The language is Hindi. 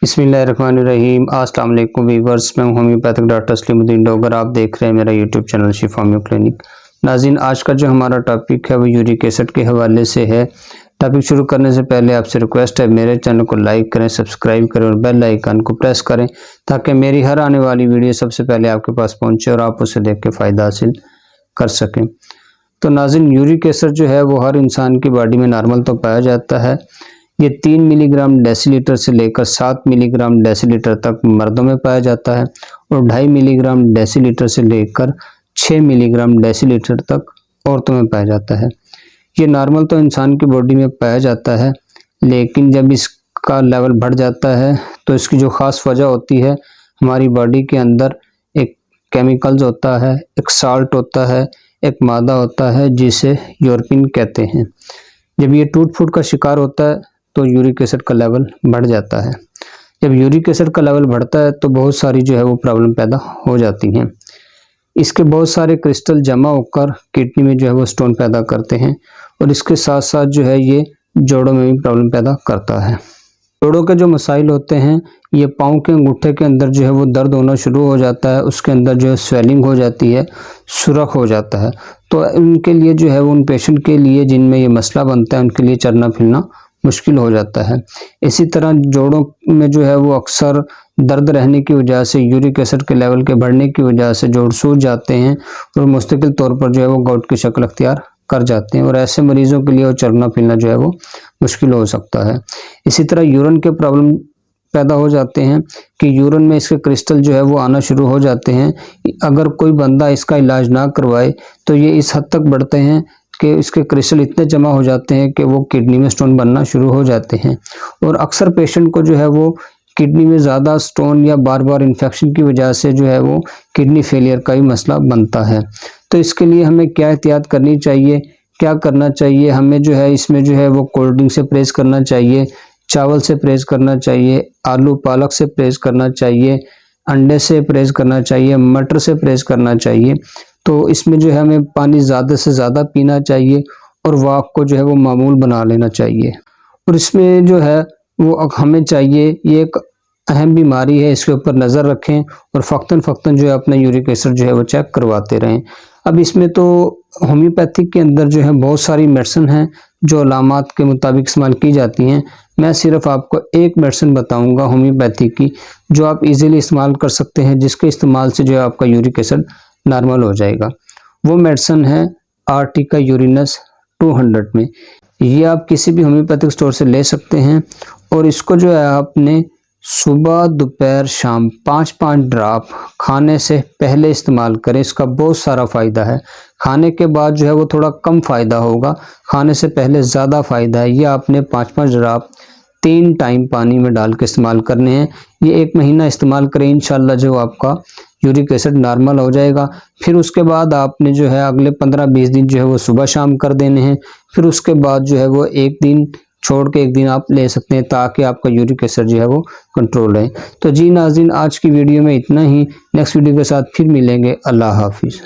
बिस्मिल्लाहिर्रहमानिर्रहीम। अस्सलाम वालेकुम वीवर्स, मैं होम्योपैथिक डॉक्टर सलीमुद्दीन डोगर। आप देख रहे हैं मेरा यूट्यूब चैनल शिफा होम्यो क्लिनिक। नाज़रीन, आज का जो हमारा टॉपिक है वो यूरिक एसिड के हवाले से है। टॉपिक शुरू करने से पहले आपसे रिक्वेस्ट है, मेरे चैनल को लाइक करें, सब्सक्राइब करें और बेल आइकन को प्रेस करें ताकि मेरी हर आने वाली वीडियो सबसे पहले आपके पास पहुँचे और आप उसे देख के फ़ायदा हासिल कर सकें। तो नाज़रीन, यूरिक एसिड जो है वो हर इंसान की बॉडी में नॉर्मल तो पाया जाता है। ये 3 मिलीग्राम डेसीलीटर से लेकर 7 मिलीग्राम डेसीलीटर तक मर्दों में पाया जाता है और 2.5 मिलीग्राम डेसीलीटर से लेकर 6 मिलीग्राम डेसीलीटर तक औरतों में पाया जाता है। ये नॉर्मल तो इंसान की बॉडी में पाया जाता है, लेकिन जब इसका लेवल बढ़ जाता है तो इसकी जो ख़ास वजह होती है, हमारी बॉडी के अंदर एक केमिकल्स होता है, एक साल्ट होता है, एक मादा होता है जिसे यूरोपिन कहते हैं। जब ये टूट फूट का शिकार होता है तो यूरिक एसिड का लेवल बढ़ जाता है। जब यूरिक एसिड का लेवल बढ़ता है तो बहुत सारी जो है वो प्रॉब्लम पैदा हो जाती हैं। इसके बहुत सारे क्रिस्टल जमा होकर किडनी में जो है वो स्टोन पैदा करते हैं और इसके साथ साथ जो है ये जोड़ों में भी प्रॉब्लम पैदा करता है। जोड़ों के जो मसाइल होते हैं, ये पाँव के अंगूठे के अंदर जो है वो दर्द होना शुरू हो जाता है, उसके अंदर जो है स्वेलिंग हो जाती है, सुरख हो जाता है। तो उनके लिए जो है वो उन पेशेंट के लिए जिनमें ये मसला बनता है, उनके लिए चलना फिरना मुश्किल हो जाता है। इसी तरह जोड़ों में जो है वो अक्सर दर्द रहने की वजह से, यूरिक एसिड के लेवल के बढ़ने की वजह से जोड़ सूज जाते हैं और मुस्तकिल तौर पर जो है वो गाउट की शक्ल अख्तियार कर जाते हैं और ऐसे मरीजों के लिए वो चलना फिरना जो है वो मुश्किल हो सकता है। इसी तरह यूरिन के प्रॉब्लम पैदा हो जाते हैं कि यूरिन में इसके क्रिस्टल जो है वो आना शुरू हो जाते हैं। अगर कोई बंदा इसका इलाज ना करवाए तो ये इस हद तक बढ़ते हैं कि इसके क्रिस्टल इतने जमा हो जाते हैं कि वो किडनी में स्टोन बनना शुरू हो जाते हैं और अक्सर पेशेंट को जो है वो किडनी में ज़्यादा स्टोन या बार बार इन्फेक्शन की वजह से जो है वो किडनी फेलियर का ही मसला बनता है। तो इसके लिए हमें क्या एहतियात करनी चाहिए, क्या करना चाहिए? हमें जो है इसमें जो है वो कोल्ड ड्रिंक से परहेज़ करना चाहिए, चावल से परहेज़ करना चाहिए, आलू पालक से परहेज़ करना चाहिए, अंडे से परहेज़ करना चाहिए, मटर से परहेज़ करना चाहिए। तो इसमें जो है हमें पानी ज़्यादा से ज़्यादा पीना चाहिए और वॉक को जो है वो मामूल बना लेना चाहिए। और इसमें जो है वो हमें चाहिए, ये एक अहम बीमारी है, इसके ऊपर नज़र रखें और फ़क्तन जो है अपना यूरिक एसिड जो है वो चेक करवाते रहें। अब इसमें तो होम्योपैथिक के अंदर जो है बहुत सारी मेडिसिन हैं जो अलामात के मुताबिक इस्तेमाल की जाती हैं। मैं सिर्फ आपको एक मेडिसिन बताऊंगा होम्योपैथिक की जो आप इजीली इस्तेमाल कर सकते हैं, जिसके इस्तेमाल से जो है आपका यूरिक एसिड नॉर्मल हो जाएगा। वो मेडिसिन है आर्टिका यूरिनस 200 में। ये आप किसी भी होम्योपैथिक स्टोर से ले सकते हैं और इसको जो है आपने सुबह दोपहर शाम 5-5 ड्रॉप खाने से पहले इस्तेमाल करें। इसका बहुत सारा फ़ायदा है। खाने के बाद जो है वो थोड़ा कम फ़ायदा होगा, खाने से पहले ज़्यादा फ़ायदा है। ये आपने 5-5 ड्रॉप 3 टाइम पानी में डाल के इस्तेमाल करने हैं। ये 1 महीना इस्तेमाल करें, इंशाल्लाह जो आपका यूरिक एसिड नॉर्मल हो जाएगा। फिर उसके बाद आपने जो है अगले 15-20 दिन जो है वो सुबह शाम कर देने हैं। फिर उसके बाद जो है वो 1 दिन छोड़ के 1 दिन आप ले सकते हैं ताकि आपका यूरिक एसिड जो है वो कंट्रोल रहे। तो जी नाज़रीन, आज की वीडियो में इतना ही। नेक्स्ट वीडियो के साथ फिर मिलेंगे। अल्लाह हाफिज़।